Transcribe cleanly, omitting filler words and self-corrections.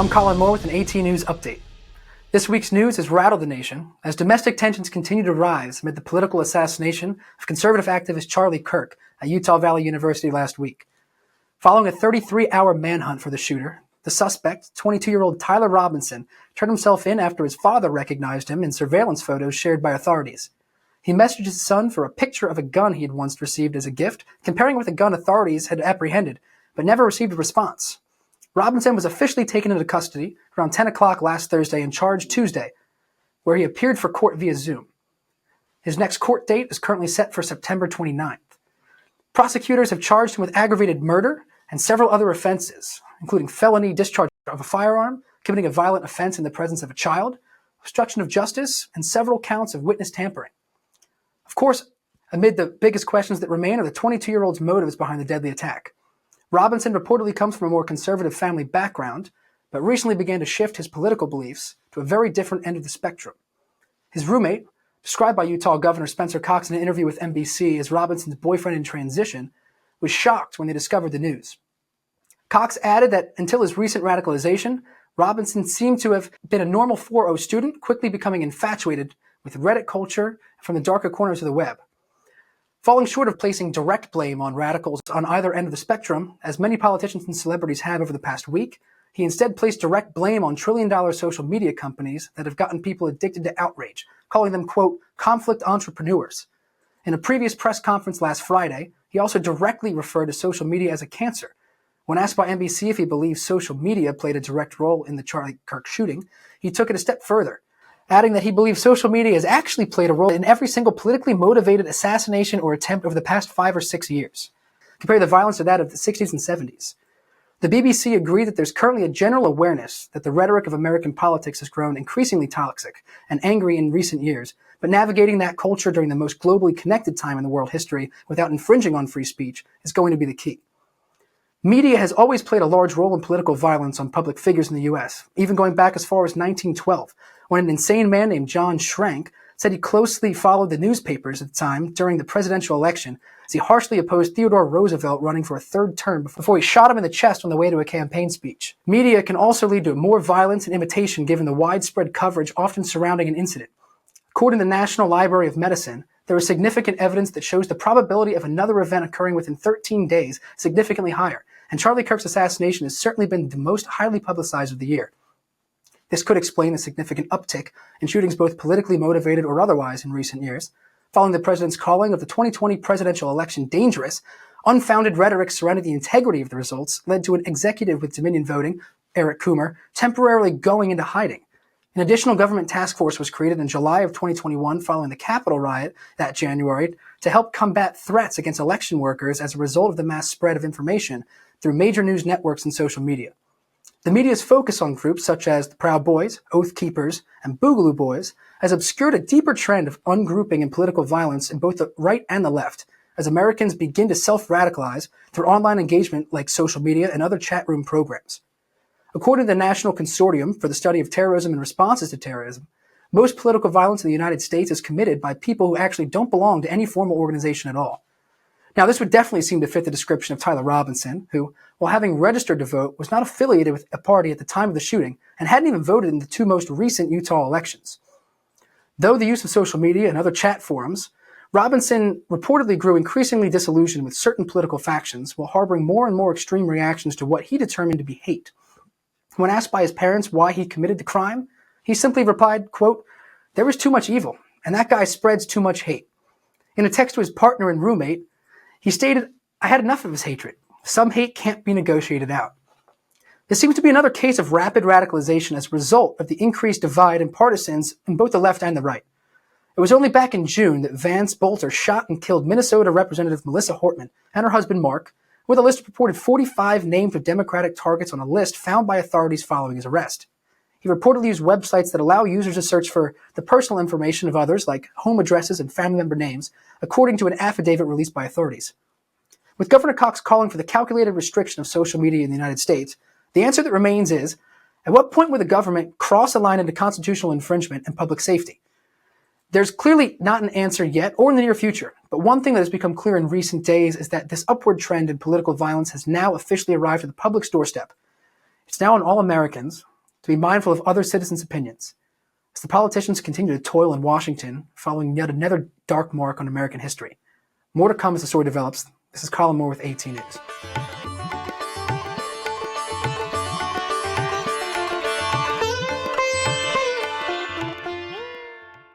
I'm Colin Moore with an AT News update. This week's news has rattled the nation as domestic tensions continue to rise amid the political assassination of conservative activist Charlie Kirk at Utah Valley University last week. Following a 33-hour manhunt for the shooter, the suspect, 22-year-old Tyler Robinson, turned himself in after his father recognized him in surveillance photos shared by authorities. He messaged his son for a picture of a gun he had once received as a gift, comparing it with a gun authorities had apprehended, but never received a response. Robinson was officially taken into custody around 10 o'clock last Thursday and charged Tuesday, where he appeared for court via Zoom. His next court date is currently set for September 29th. Prosecutors have charged him with aggravated murder and several other offenses, including felony discharge of a firearm, committing a violent offense in the presence of a child, obstruction of justice, and several counts of witness tampering. Of course, amid the biggest questions that remain are the 22-year-old's motives behind the deadly attack. Robinson reportedly comes from a more conservative family background, but recently began to shift his political beliefs to a very different end of the spectrum. His roommate, described by Utah Governor Spencer Cox in an interview with NBC as Robinson's boyfriend in transition, was shocked when they discovered the news. Cox added that until his recent radicalization, Robinson seemed to have been a normal 4.0 student, quickly becoming infatuated with Reddit culture from the darker corners of the web. Falling short of placing direct blame on radicals on either end of the spectrum, as many politicians and celebrities have over the past week, he instead placed direct blame on trillion-dollar social media companies that have gotten people addicted to outrage, calling them, quote, conflict entrepreneurs. In a previous press conference last Friday, he also directly referred to social media as a cancer. When asked by NBC if he believes social media played a direct role in the Charlie Kirk shooting, he took it a step further, adding that he believes social media has actually played a role in every single politically motivated assassination or attempt over the past 5 or 6 years. Compare the violence to that of the 60s and 70s. The BBC agreed that there's currently a general awareness that the rhetoric of American politics has grown increasingly toxic and angry in recent years, but navigating that culture during the most globally connected time in the world history without infringing on free speech is going to be the key. Media has always played a large role in political violence on public figures in the U.S., even going back as far as 1912, when an insane man named John Schrank said he closely followed the newspapers at the time during the presidential election as he harshly opposed Theodore Roosevelt running for a third term before he shot him in the chest on the way to a campaign speech. Media can also lead to more violence and imitation given the widespread coverage often surrounding an incident. According to the National Library of Medicine, there is significant evidence that shows the probability of another event occurring within 13 days significantly higher, and Charlie Kirk's assassination has certainly been the most highly publicized of the year. This could explain the significant uptick in shootings both politically motivated or otherwise in recent years. Following the president's calling of the 2020 presidential election dangerous, unfounded rhetoric surrounding the integrity of the results led to an executive with Dominion Voting, Eric Coomer, temporarily going into hiding. An additional government task force was created in July of 2021 following the Capitol riot that January to help combat threats against election workers as a result of the mass spread of information through major news networks and social media. The media's focus on groups such as the Proud Boys, Oath Keepers, and Boogaloo Boys has obscured a deeper trend of ungrouping and political violence in both the right and the left, as Americans begin to self-radicalize through online engagement like social media and other chat room programs. According to the National Consortium for the Study of Terrorism and Responses to Terrorism, most political violence in the United States is committed by people who actually don't belong to any formal organization at all. Now, this would definitely seem to fit the description of Tyler Robinson, who, while having registered to vote, was not affiliated with a party at the time of the shooting and hadn't even voted in the 2 most recent Utah elections. Though the use of social media and other chat forums, Robinson reportedly grew increasingly disillusioned with certain political factions while harboring more and more extreme reactions to what he determined to be hate. When asked by his parents why he committed the crime, he simply replied, quote, "There is too much evil, and that guy spreads too much hate." In a text to his partner and roommate, he stated, "I had enough of his hatred. Some hate can't be negotiated out." This seems to be another case of rapid radicalization as a result of the increased divide in partisans in both the left and the right. It was only back in June that Vance Bolter shot and killed Minnesota Representative Melissa Hortman and her husband Mark, with a list of purported 45 names of Democratic targets on a list found by authorities following his arrest. He reportedly used websites that allow users to search for the personal information of others, like home addresses and family member names, according to an affidavit released by authorities. With Governor Cox calling for the calculated restriction of social media in the United States, the answer that remains is, at what point would the government cross a line into constitutional infringement and public safety? There's clearly not an answer yet or in the near future, but one thing that has become clear in recent days is that this upward trend in political violence has now officially arrived at the public's doorstep. It's now on all Americans, to be mindful of other citizens' opinions. As the politicians continue to toil in Washington, following yet another dark mark on American history. More to come as the story develops. This is Colin Moore with AT News.